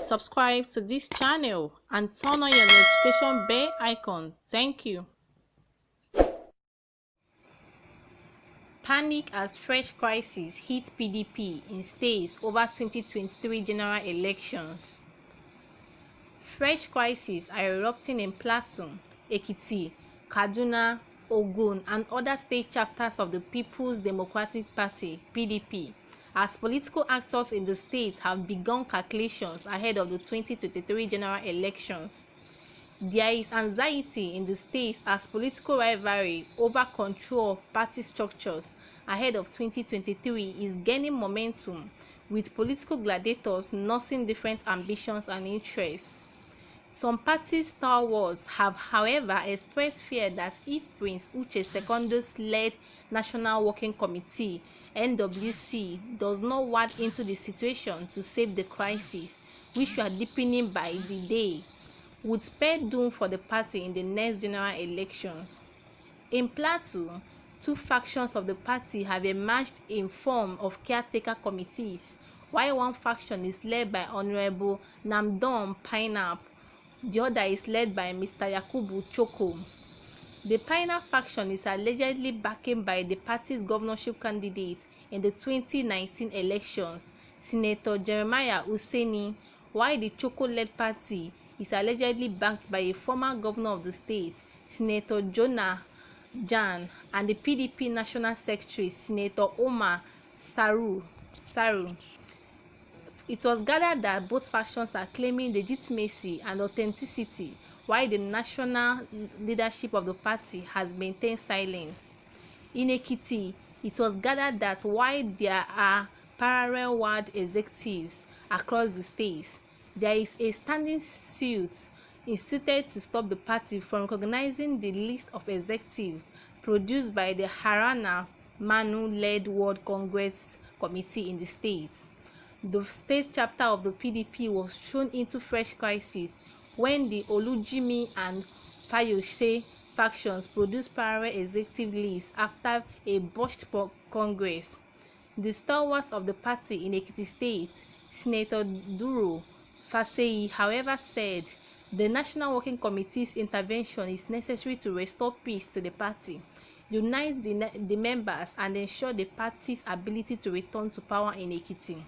subscribe to this channel and turn on your notification bell icon. Thank you. Panic as fresh crisis hit PDP in states over 2023 general elections. Fresh crises are erupting in Plateau, Ekiti, Kaduna, Ogun, and other state chapters of the People's Democratic Party (PDP), as political actors in the state have begun calculations ahead of the 2023 general elections. There is anxiety in the state as political rivalry over control of party structures ahead of 2023 is gaining momentum, with political gladiators nursing different ambitions and interests. Some party stalwarts have, however, expressed fear that if Prince Uche Secondo's led National Working Committee (NWC) does not wade into the situation to save the crisis, which we are deepening by the day, would spell doom for the party in the next general elections. In Plateau, two factions of the party have emerged in form of caretaker committees, while one faction is led by Honorable Namdong Pineap. The other is led by Mr. Yakubu Choko. The Pioneer faction is allegedly backed by the party's governorship candidate in the 2019 elections, Senator Jeremiah Useni, while the Choko-led party is allegedly backed by a former governor of the state, Senator Jonah Jan, and the PDP National Secretary, Senator Omar Saru. It was gathered that both factions are claiming legitimacy and authenticity, while the national leadership of the party has maintained silence. In Ekiti, it was gathered that while there are parallel ward executives across the state, there is a standing suit instituted to stop the party from recognizing the list of executives produced by the Harana Manu-led World Congress Committee in the state. The state chapter of the PDP was thrown into fresh crisis when the Olujimi and Fayose factions produced parallel executive lists after a botched congress. The stalwart of the party in Ekiti State, Senator Duro Faseyi, however, said the National Working Committee's intervention is necessary to restore peace to the party, unite the members, and ensure the party's ability to return to power in Ekiti.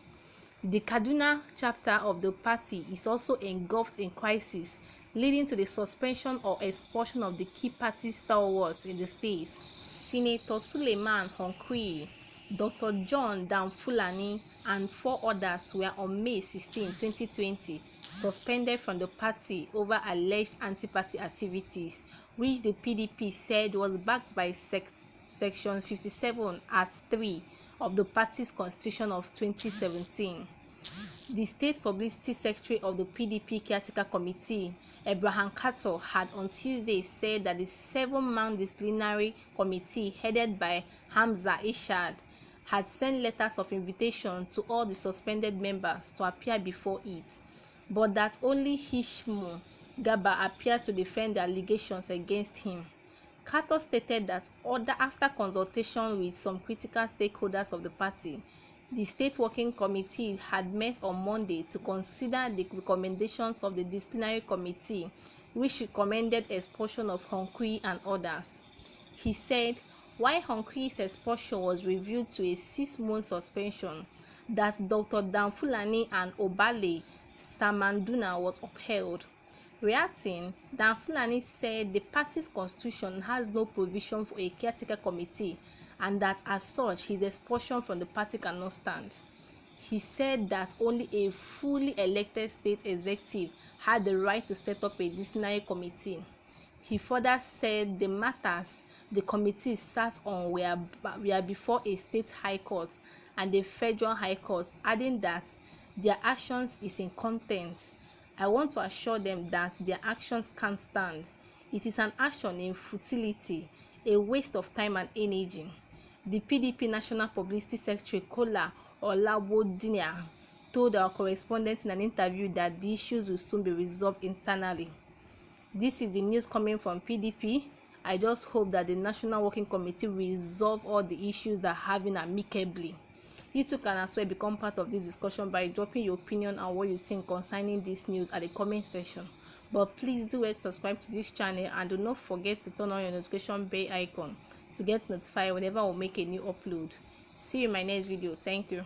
The Kaduna chapter of the party is also engulfed in crisis, leading to the suspension or expulsion of the key party stalwarts in the state. Senator Suleiman Honkuyi, Dr. John Damfulani, and 4 others were on May 16, 2020, suspended from the party over alleged anti-party activities, which the PDP said was backed by Section 57 Act 3 of the party's constitution of 2017. The state publicity secretary of the PDP caretaker committee, Abraham Kato, had on Tuesday said that the 7-man disciplinary committee headed by Hamza Ishad had sent letters of invitation to all the suspended members to appear before it, but that only Hishmu Gaba appeared to defend the allegations against him. Kato stated that after consultation with some critical stakeholders of the party, the State Working Committee had met on Monday to consider the recommendations of the disciplinary committee, which recommended expulsion of Honkuyi and others. He said, while Honkuyi's expulsion was reviewed to a 6-month suspension, that Dr. Damfulani and Obale Samanduna was upheld. Reacting, Damfulani said the party's constitution has no provision for a caretaker committee and that as such his expulsion from the party cannot stand. He said that only a fully elected state executive had the right to set up a disciplinary committee. He further said the matters the committee sat on were before a state high court and a federal high court, adding that their actions is in contempt. I want to assure them that their actions can't stand. It is an action in futility, a waste of time and energy. The PDP National Publicity Secretary Kola Olabodinia told our correspondent in an interview that the issues will soon be resolved internally. This is the news coming from PDP. I just hope that the National Working Committee will resolve all the issues that are having amicably. You too can as well become part of this discussion by dropping your opinion and what you think concerning this news at the comment section. But please do subscribe to this channel and do not forget to turn on your notification bell icon to get notified whenever we make a new upload. See you in my next video. Thank you.